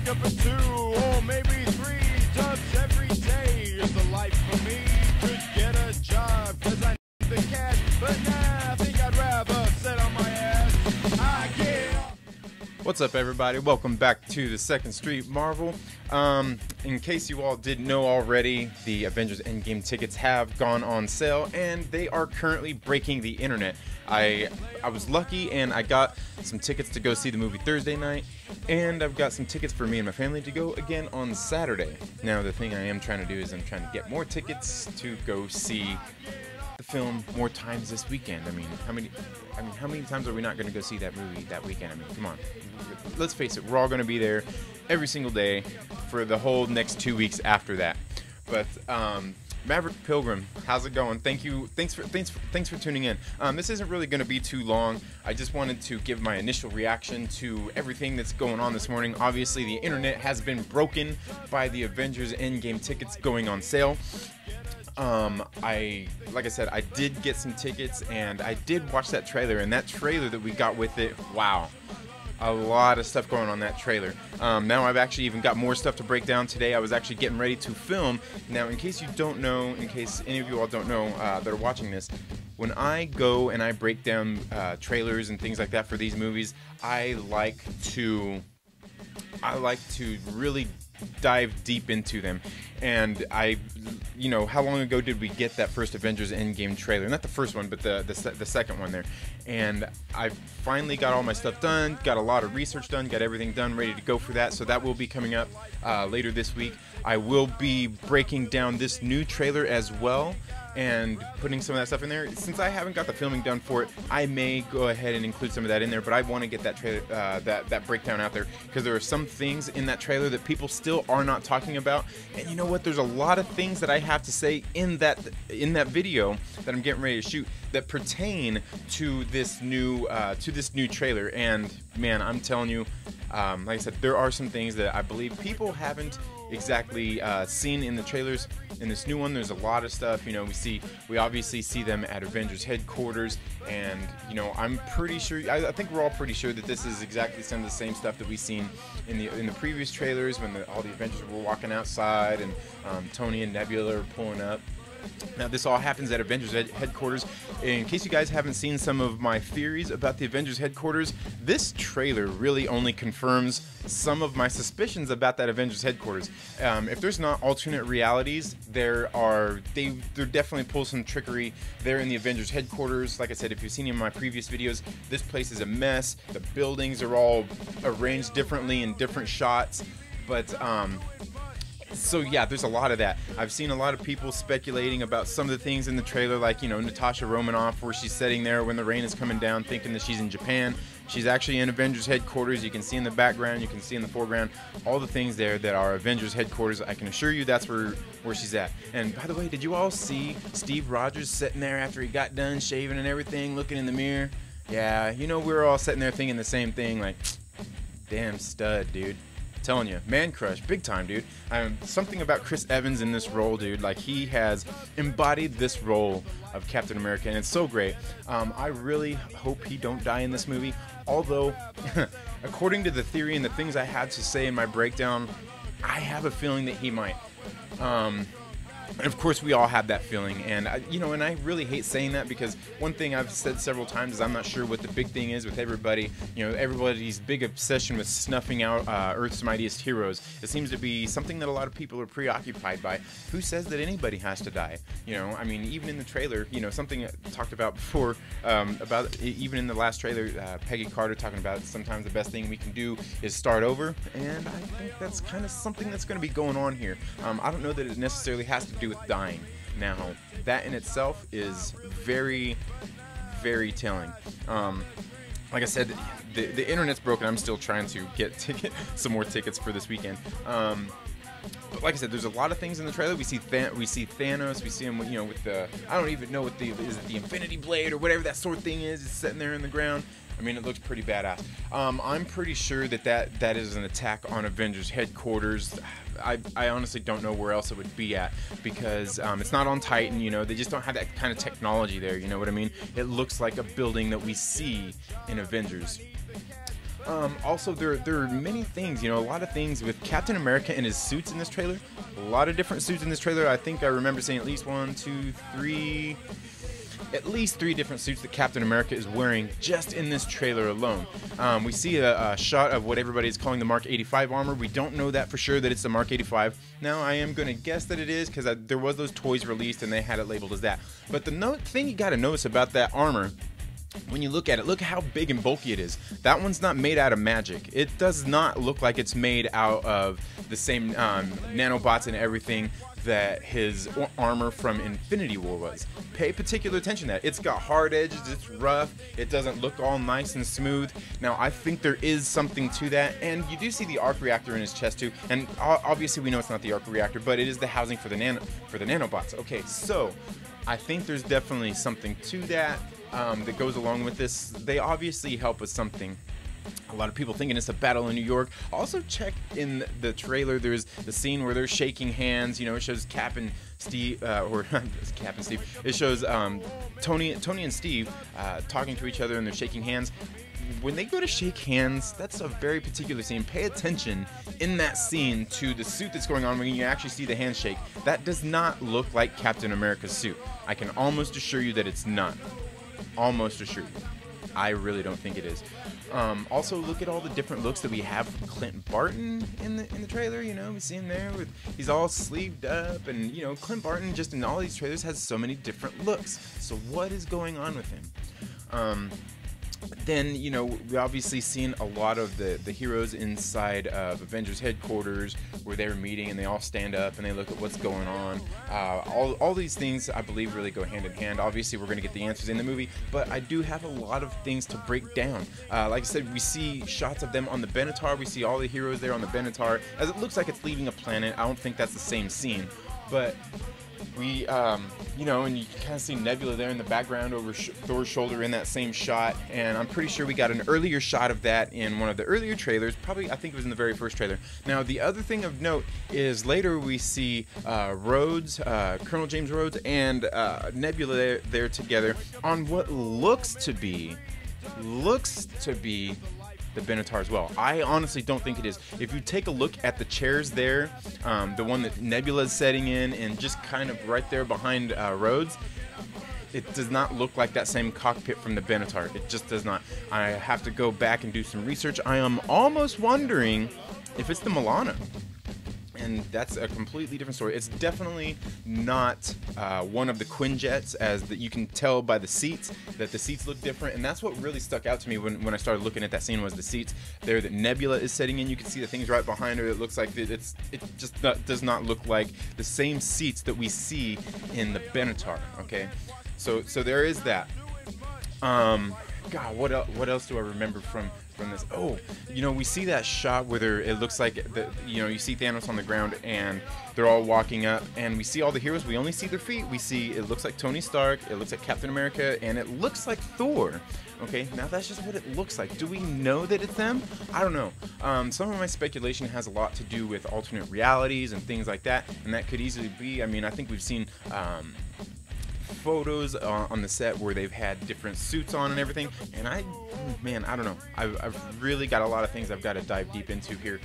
wake up at 2 or maybe 3 dubs every day is the life for me. Could get a job cause I need the cash, but nah, I think I'd rather sit on my ass. I get off. What's up, everybody? Welcome back to the Second Street Marvel. In case you all didn't know already, the Avengers Endgame tickets have gone on sale, and they are currently breaking the internet. I was lucky, and I got some tickets to go see the movie Thursday night, and I've got some tickets for me and my family to go again on Saturday. Now, the thing I am trying to do is I'm trying to get more tickets to go see the film more times this weekend. I mean, how many times are we not going to go see that movie that weekend? I mean, come on. Let's face it, we're all going to be there every single day for the whole next 2 weeks after that. But Maverick Pilgrim, how's it going? Thanks for tuning in. This isn't really going to be too long. I just wanted to give my initial reaction to everything that's going on this morning. Obviously, the internet has been broken by the Avengers Endgame tickets going on sale. Like I said, I did get some tickets, and I did watch that trailer, and that trailer that we got with it, wow. A lot of stuff going on that trailer. Now I've actually even got more stuff to break down today. I was actually getting ready to film. Now, in case you don't know, in case any of you all don't know that are watching this, when I go and I break down trailers and things like that for these movies, I like to really dive deep into them. And how long ago did we get that first Avengers Endgame trailer? Not the first one, but the second one there. And I finally got all my stuff done, got a lot of research done, got everything done, ready to go for that. So that will be coming up later this week. I will be breaking down this new trailer as well and putting some of that stuff in there. Since I haven't got the filming done for it, I may go ahead and include some of that in there, but I want to get that trailer, that breakdown out there, because there are some things in that trailer that people still are not talking about. And you know what? There's a lot of things that I have to say in that video that I'm getting ready to shoot that pertain to this new trailer. And man, I'm telling you, like I said, there are some things that I believe people haven't exactly seen in the trailers. In this new one, there's a lot of stuff. We obviously see them at Avengers headquarters, and I'm pretty sure, I think we're all pretty sure that this is exactly some of the same stuff that we've seen in the previous trailers when all the Avengers were walking outside and Tony and Nebula are pulling up. Now, this all happens at Avengers headquarters. In case you guys haven't seen some of my theories about the Avengers headquarters, this trailer really only confirms some of my suspicions about that Avengers headquarters. If there's not alternate realities, they definitely pull some trickery there in the Avengers headquarters. Like I said, if you've seen in my previous videos, this place is a mess. The buildings are all arranged differently in different shots, but so yeah, there's a lot of that. I've seen a lot of people speculating about some of the things in the trailer, like Natasha Romanoff, where she's sitting there when the rain is coming down thinking that she's in Japan. She's actually in Avengers headquarters. You can see in the background, you can see in the foreground, all the things there that are Avengers headquarters. I can assure you that's where she's at. And by the way, did you all see Steve Rogers sitting there after he got done shaving and everything, looking in the mirror? Yeah, we were all sitting there thinking the same thing, like, damn stud, dude. Telling you, man crush, big time, dude. Something about Chris Evans in this role, dude. Like, he has embodied this role of Captain America, and it's so great. I really hope he don't die in this movie. Although, according to the theory and the things I had to say in my breakdown, I have a feeling that he might. And of course, we all have that feeling, and and I really hate saying that, because one thing I've said several times is I'm not sure what the big thing is with everybody. Everybody's big obsession with snuffing out Earth's mightiest heroes. It seems to be something that a lot of people are preoccupied by. Who says that anybody has to die? Even in the trailer, something talked about before, about even in the last trailer, Peggy Carter talking about sometimes the best thing we can do is start over, and I think that's kind of something that's going to be going on here. I don't know that it necessarily has to do with dying. Now, that in itself is very, very telling. Like I said, the internet's broken. I'm still trying to get some more tickets for this weekend. But like I said, there's a lot of things in the trailer. We see Thanos. We see him, with the, I don't even know what is it the Infinity Blade or whatever that sort of thing is. It's sitting there in the ground. I mean, it looks pretty badass. I'm pretty sure that is an attack on Avengers headquarters. I honestly don't know where else it would be at, because it's not on Titan. They just don't have that kind of technology there. You know what I mean? It looks like a building that we see in Avengers. Also, there are many things, a lot of things with Captain America and his suits in this trailer. A lot of different suits in this trailer. I think I remember seeing at least at least three different suits that Captain America is wearing just in this trailer alone. We see a shot of what everybody's calling the Mark 85 armor. We don't know that for sure that it's the Mark 85. Now, I am going to guess that it is because there was those toys released and they had it labeled as that. But the thing you got to notice about that armor, when you look at it, look how big and bulky it is. That one's not made out of magic. It does not look like it's made out of the same nanobots and everything that his armor from Infinity War was. Pay particular attention to that. It's got hard edges, it's rough, it doesn't look all nice and smooth. Now, I think there is something to that, and you do see the arc reactor in his chest too, and obviously we know it's not the arc reactor, but it is the housing for the nanobots. Okay, so I think there's definitely something to that that goes along with this. They obviously help with something. A lot of people thinking it's a battle in New York. Also, check in the trailer. There's the scene where they're shaking hands. It shows Cap and Steve, or Cap and Steve. It shows Tony and Steve talking to each other, and they're shaking hands. When they go to shake hands, that's a very particular scene. Pay attention in that scene to the suit that's going on when you actually see the handshake. That does not look like Captain America's suit. I can almost assure you that it's not. Almost assure you. I really don't think it is. Also, look at all the different looks that we have from Clint Barton in the trailer. We see him there he's all sleeved up, and Clint Barton just in all these trailers has so many different looks. So what is going on with him? Then, we obviously seen a lot of the heroes inside of Avengers headquarters where they're meeting and they all stand up and they look at what's going on. All these things, I believe, really go hand in hand. Obviously, we're going to get the answers in the movie, but I do have a lot of things to break down. Like I said, we see shots of them on the Benatar. We see all the heroes there on the Benatar, as it looks like it's leaving a planet. I don't think that's the same scene, but we, and you can kind of see Nebula there in the background over Thor's shoulder in that same shot, and I'm pretty sure we got an earlier shot of that in one of the earlier trailers, probably, I think it was in the very first trailer. Now, the other thing of note is later we see Rhodes, Colonel James Rhodes, and Nebula there together on what looks to be the Benatar as well. I honestly don't think it is. If you take a look at the chairs there, the one that Nebula is sitting in, and just kind of right there behind Rhodes, it does not look like that same cockpit from the Benatar. It just does not. I have to go back and do some research. I am almost wondering if it's the Milano. And that's a completely different story. It's definitely not one of the Quinjets, as you can tell by the seats, that the seats look different. And that's what really stuck out to me when I started looking at that scene, was the seats there that Nebula is sitting in. You can see the things right behind her. It looks like it just does not look like the same seats that we see in the Benatar. Okay, so there is that. God, what else do I remember from this? Oh, we see that shot where it looks like you see Thanos on the ground and they're all walking up, and we see all the heroes. We only see their feet. We see, it looks like Tony Stark, it looks like Captain America, and it looks like Thor. Okay, now that's just what it looks like. Do we know that it's them? I don't know. Some of my speculation has a lot to do with alternate realities and things like that, and that could easily be, I think we've seen photos on the set where they've had different suits on and everything, and I don't know. I've really got a lot of things I've got to dive deep into here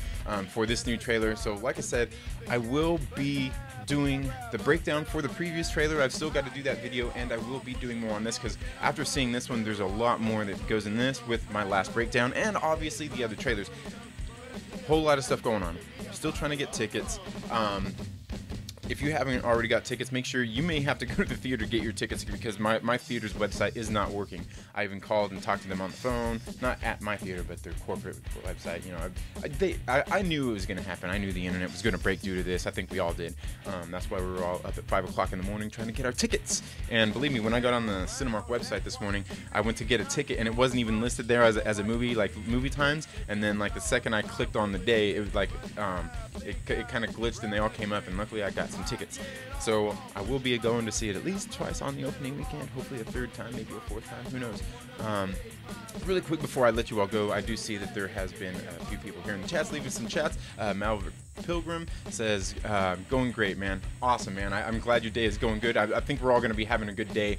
for this new trailer. So like I said, I will be doing the breakdown for the previous trailer. I've still got to do that video, and I will be doing more on this, because after seeing this one, there's a lot more that goes in this with my last breakdown, and obviously the other trailers. Whole lot of stuff going on. Still trying to get tickets. If you haven't already got tickets, make sure you may have to go to the theater to get your tickets, because my theater's website is not working. I even called and talked to them on the phone, not at my theater, but their corporate website. I knew it was going to happen. I knew the internet was going to break due to this. I think we all did. That's why we were all up at 5 o'clock in the morning trying to get our tickets. And believe me, when I got on the Cinemark website this morning, I went to get a ticket, and it wasn't even listed there as a movie, like movie times. And then like the second I clicked on the day, it was like it kind of glitched, and they all came up. And luckily I got some some tickets. So I will be going to see it at least twice on the opening weekend, hopefully a third time, maybe a fourth time, who knows. Really quick before I let you all go, I do see that there has been a few people here in the chats leaving some chats. Malvern Pilgrim says, going great, man. Awesome, man. I'm glad your day is going good. I think we're all going to be having a good day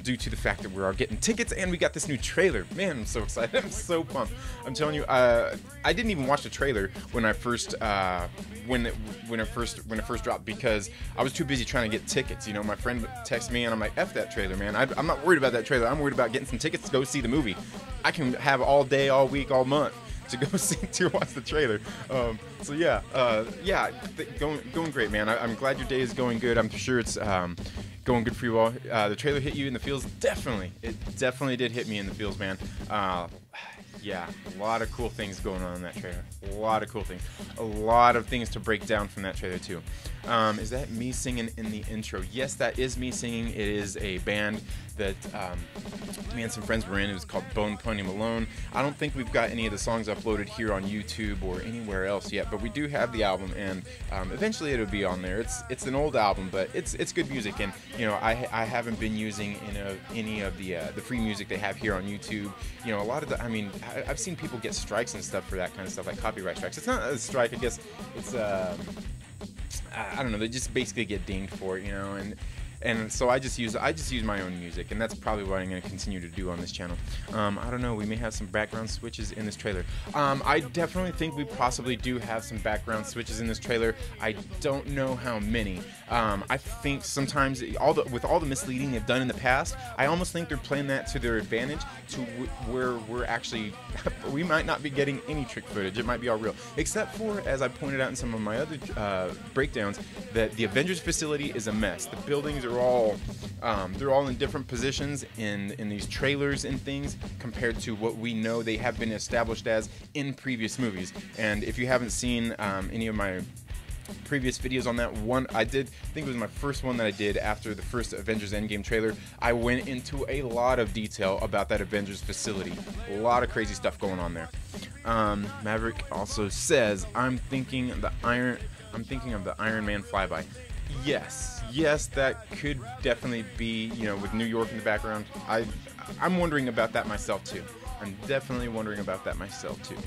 due to the fact that we're all getting tickets and we got this new trailer. Man, I'm so excited. I'm so pumped. I'm telling you, I didn't even watch the trailer when I first when it first dropped because I was too busy trying to get tickets. You know, my friend texted me and I'm like, F that trailer, man. I'm not worried about that trailer. I'm worried about getting some tickets to go see the movie. I can have all day, all week, all month to go to watch the trailer. So yeah, going great, man. I'm glad your day is going good. I'm sure it's going good for you all. The trailer hit you in the feels. Definitely, it definitely did hit me in the feels, man. Yeah, a lot of cool things going on in that trailer. A lot of cool things. A lot of things to break down from that trailer too. Is that me singing in the intro? Yes, that is me singing. It is a band that me and some friends were in. It was called Bone Pony Malone. I don't think we've got any of the songs uploaded here on YouTube or anywhere else yet, but we do have the album, and eventually it'll be on there. It's an old album, but it's good music, and you know I haven't been using any of the free music they have here on YouTube. You know, a lot of the, I mean, I've seen people get strikes and stuff for that kind of stuff, like copyright strikes. It's not a strike, I guess. It's I don't know. They just basically get dinged for it, you know, and so I just use my own music, and that's probably what I'm going to continue to do on this channel. I don't know, we may have some background switches in this trailer. I definitely think we possibly do have some background switches in this trailer. I don't know how many. I think sometimes with all the misleading they've done in the past, I almost think they're playing that to their advantage, to where we're actually we might not be getting any trick footage. It might be all real, except for, as I pointed out in some of my other breakdowns, that the Avengers facility is a mess. The buildings are all they're all in different positions in these trailers and things compared to what we know they have been established as in previous movies. And if you haven't seen any of my previous videos on that one, I think it was my first one that I did after the first Avengers Endgame trailer. I went into a lot of detail about that Avengers facility. A lot of crazy stuff going on there. Maverick also says, I'm thinking of the Iron Man flyby. Yes, that could definitely be, you know, with New York in the background. I'm wondering about that myself too. I'm definitely wondering about that myself too.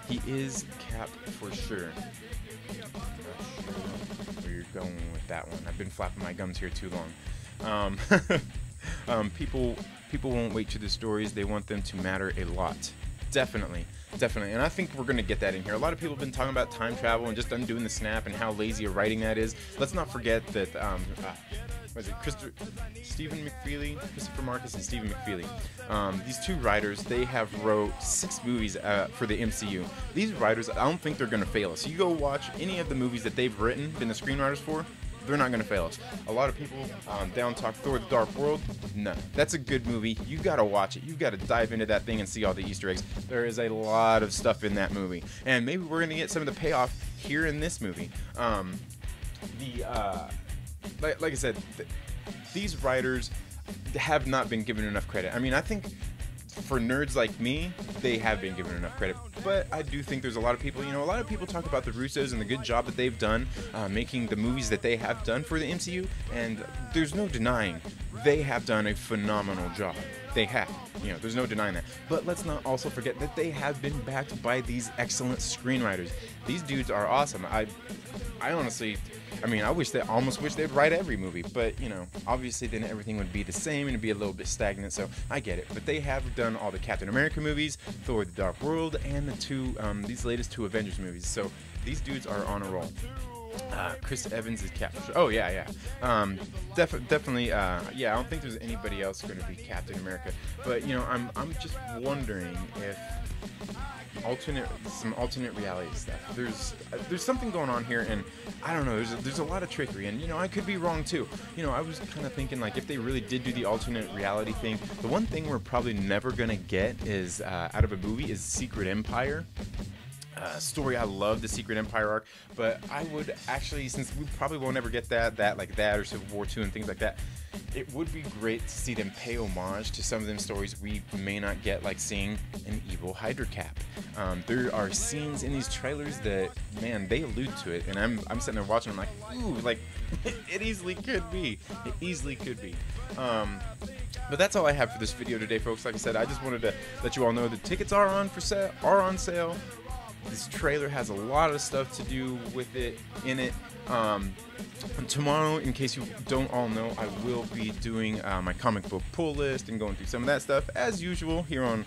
He is Cap for sure. I'm not sure where you're going with that one. I've been flapping my gums here too long. People won't wait to the stories. They want them to matter a lot. Definitely, and I think we're gonna get that in here. A lot of people have been talking about time travel and just undoing the snap and how lazy a writing that is. Let's not forget that was it Stephen McFeely, Christopher Marcus, and Stephen McFeely. These two writers, they have wrote 6 movies for the MCU. These writers, I don't think they're gonna fail us. You go watch any of the movies that they've written, been the screenwriters for. They're not going to fail us. A lot of people down talk Thor: The Dark World. No, that's a good movie. You got to watch it. You got to dive into that thing and see all the Easter eggs. There is a lot of stuff in that movie, and maybe we're going to get some of the payoff here in this movie. Like I said, these writers have not been given enough credit. I mean, I think for nerds like me, they have been given enough credit, but I do think there's a lot of people, you know, a lot of people talk about the Russos and the good job that they've done making the movies that they have done for the MCU, and there's no denying they have done a phenomenal job. They have, you know, there's no denying that. But let's not also forget that they have been backed by these excellent screenwriters. These dudes are awesome. I honestly, I mean, I almost wish they'd write every movie, but you know, obviously then everything would be the same and it'd be a little bit stagnant, so I get it. But they have done all the Captain America movies, Thor: The Dark World, and these latest 2 Avengers movies, so these dudes are on a roll. Chris Evans is Captain. Oh yeah. Definitely. Yeah, I don't think there's anybody else going to be Captain America, but you know, I'm just wondering if some alternate reality stuff. There's something going on here, and I don't know. There's a lot of trickery, and you know, I could be wrong too. You know, I was kind of thinking like if they really did do the alternate reality thing, the one thing we're probably never gonna get is out of a movie is Secret Empire. Story. I love the Secret Empire arc, but I would actually, since we probably won't ever get that or Civil War 2 and things like that, it would be great to see them pay homage to some of them stories we may not get, like seeing an evil Hydra Cap. There are scenes in these trailers that, man, they allude to it, and I'm sitting there watching, I'm like, ooh, like, it easily could be. It easily could be. But that's all I have for this video today, folks. Like I said, I just wanted to let you all know the tickets are on sale. This trailer has a lot of stuff to do with it in it. Tomorrow, in case you don't all know, I will be doing my comic book pull list and going through some of that stuff as usual here on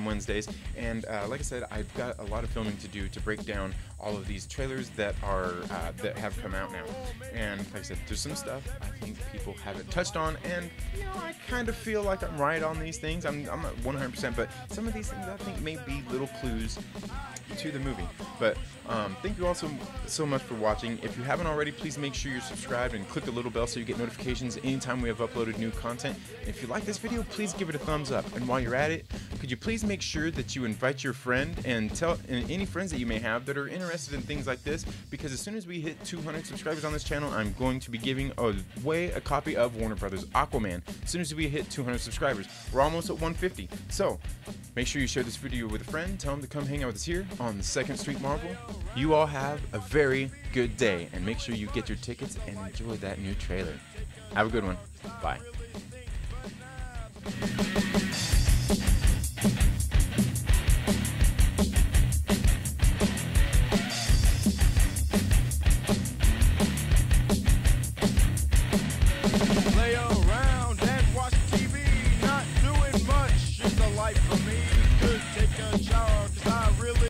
Wednesdays. And like I said, I've got a lot of filming to do to break down all of these trailers that are that have come out now. And like I said, there's some stuff I think people haven't touched on, and you know, I kind of feel like I'm right on these things. I'm not 100%, but some of these things I think may be little clues to the movie. But thank you all so much for watching. If you haven't already, please make sure you're subscribed and click the little bell so you get notifications anytime we have uploaded new content. And if you like this video, please give it a thumbs up. And while you're at it, could you please make sure that you invite your friend and tell any friends that you may have that are interested in things like this, because as soon as we hit 200 subscribers on this channel, I'm going to be giving away a copy of Warner Brothers Aquaman as soon as we hit 200 subscribers. We're almost at 150, so make sure you share this video with a friend, tell them to come hang out with us here on 2nd Street Marvel. You all have a very good day, and make sure you get your tickets and enjoy that new trailer. Have a good one. Bye.